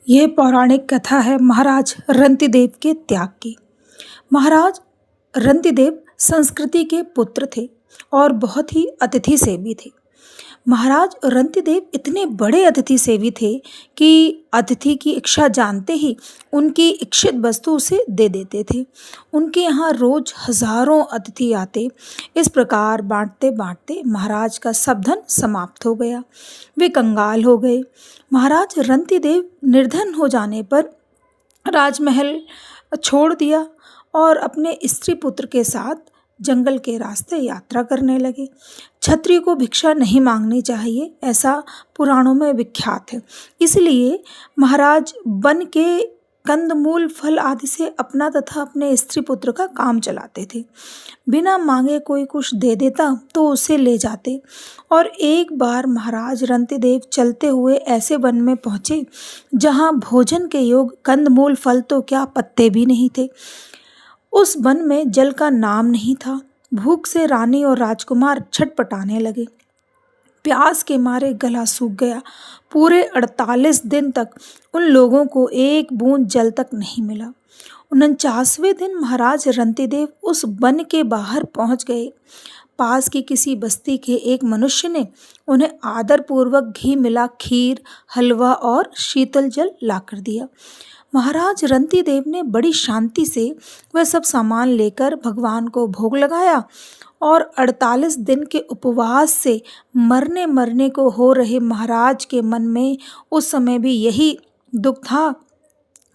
यह पौराणिक कथा है महाराज रंतिदेव के त्याग की। महाराज रंतिदेव संस्कृति के पुत्र थे और बहुत ही अतिथि सेवी थे। महाराज रंतिदेव इतने बड़े अतिथि सेवी थे कि अतिथि की इच्छा जानते ही उनकी इच्छित वस्तु उसे दे देते थे। उनके यहाँ रोज हजारों अतिथि आते। इस प्रकार बांटते बांटते महाराज का सब धन समाप्त हो गया। वे कंगाल हो गए। महाराज रंतिदेव निर्धन हो जाने पर राजमहल छोड़ दिया और अपने स्त्री पुत्र के साथ जंगल के रास्ते यात्रा करने लगे। क्षत्रिय को भिक्षा नहीं मांगनी चाहिए, ऐसा पुराणों में विख्यात है। इसलिए महाराज वन के कंदमूल फल आदि से अपना तथा अपने स्त्री पुत्र का काम चलाते थे। बिना मांगे कोई कुछ दे देता तो उसे ले जाते। और एक बार महाराज रंतिदेव चलते हुए ऐसे वन में पहुँचे जहाँ भोजन के योग कंदमूल फल तो क्या पत्ते भी नहीं थे। उस वन में जल का नाम नहीं था। भूख से रानी और राजकुमार छटपटाने लगे। प्यास के मारे गला सूख गया। पूरे 48 दिन तक उन लोगों को एक बूंद जल तक नहीं मिला। 49वें दिन महाराज रंतिदेव उस वन के बाहर पहुंच गए। पास की किसी बस्ती के एक मनुष्य ने उन्हें आदरपूर्वक घी मिला खीर, हलवा और शीतल जल लाकर दिया। महाराज रंतिदेव ने बड़ी शांति से वह सब सामान लेकर भगवान को भोग लगाया और 48 दिन के उपवास से मरने को हो रहे महाराज के मन में उस समय भी यही दुख था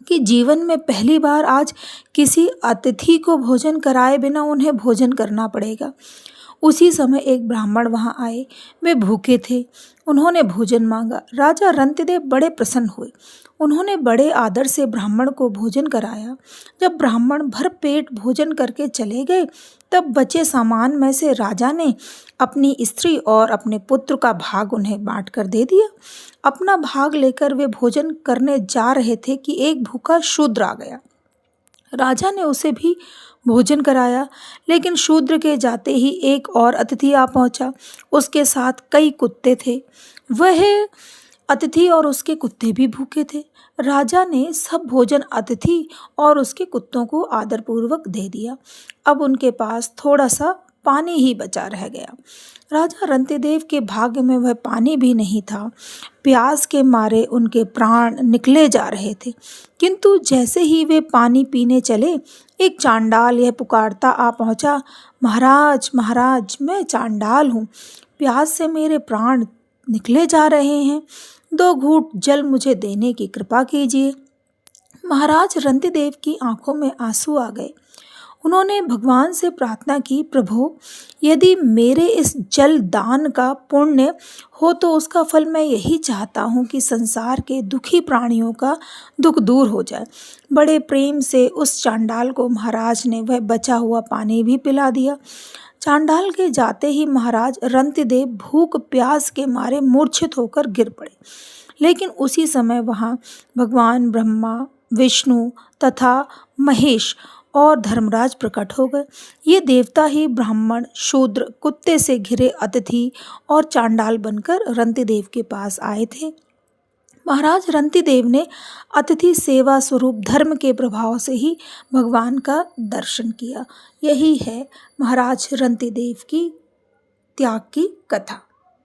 कि जीवन में पहली बार आज किसी अतिथि को भोजन कराए बिना उन्हें भोजन करना पड़ेगा। उसी समय एक ब्राह्मण वहां आए। वे भूखे थे। उन्होंने भोजन मांगा। राजा रंतिदेव बड़े प्रसन्न हुए। उन्होंने बड़े आदर से ब्राह्मण को भोजन कराया। जब ब्राह्मण भर पेट भोजन करके चले गए तब बचे सामान में से राजा ने अपनी स्त्री और अपने पुत्र का भाग उन्हें बांट कर दे दिया। अपना भाग लेकर वे भोजन करने जा रहे थे कि एक भूखा शूद्र आ गया। राजा ने उसे भी भोजन कराया, लेकिन शूद्र के जाते ही एक और अतिथि आ पहुंचा। उसके साथ कई कुत्ते थे। वह अतिथि और उसके कुत्ते भी भूखे थे। राजा ने सब भोजन अतिथि और उसके कुत्तों को आदरपूर्वक दे दिया। अब उनके पास थोड़ा सा पानी ही बचा रह गया। राजा रंतिदेव के भाग्य में वह पानी भी नहीं था। प्यास के मारे उनके प्राण निकले जा रहे थे। किंतु जैसे ही वे पानी पीने चले, एक चांडाल यह पुकारता आ पहुंचा, महाराज महाराज, मैं चांडाल हूँ। प्यास से मेरे प्राण निकले जा रहे हैं। 2 घूंट जल मुझे देने की कृपा कीजिए। महाराज रंतिदेव की आंखों में आंसू आ गए। उन्होंने भगवान से प्रार्थना की, प्रभु, यदि मेरे इस जल दान का पुण्य हो तो उसका फल मैं यही चाहता हूँ कि संसार के दुखी प्राणियों का दुख दूर हो जाए। बड़े प्रेम से उस चांडाल को महाराज ने वह बचा हुआ पानी भी पिला दिया। चांडाल के जाते ही महाराज रंतिदेव भूख प्यास के मारे मूर्छित होकर गिर पड़े। लेकिन उसी समय वहाँ भगवान ब्रह्मा, विष्णु तथा महेश और धर्मराज प्रकट हो गए। ये देवता ही ब्राह्मण, शूद्र, कुत्ते से घिरे अतिथि और चांडाल बनकर रंतिदेव के पास आए थे। महाराज रंतिदेव ने अतिथि सेवा स्वरूप धर्म के प्रभाव से ही भगवान का दर्शन किया। यही है महाराज रंतिदेव की त्याग की कथा।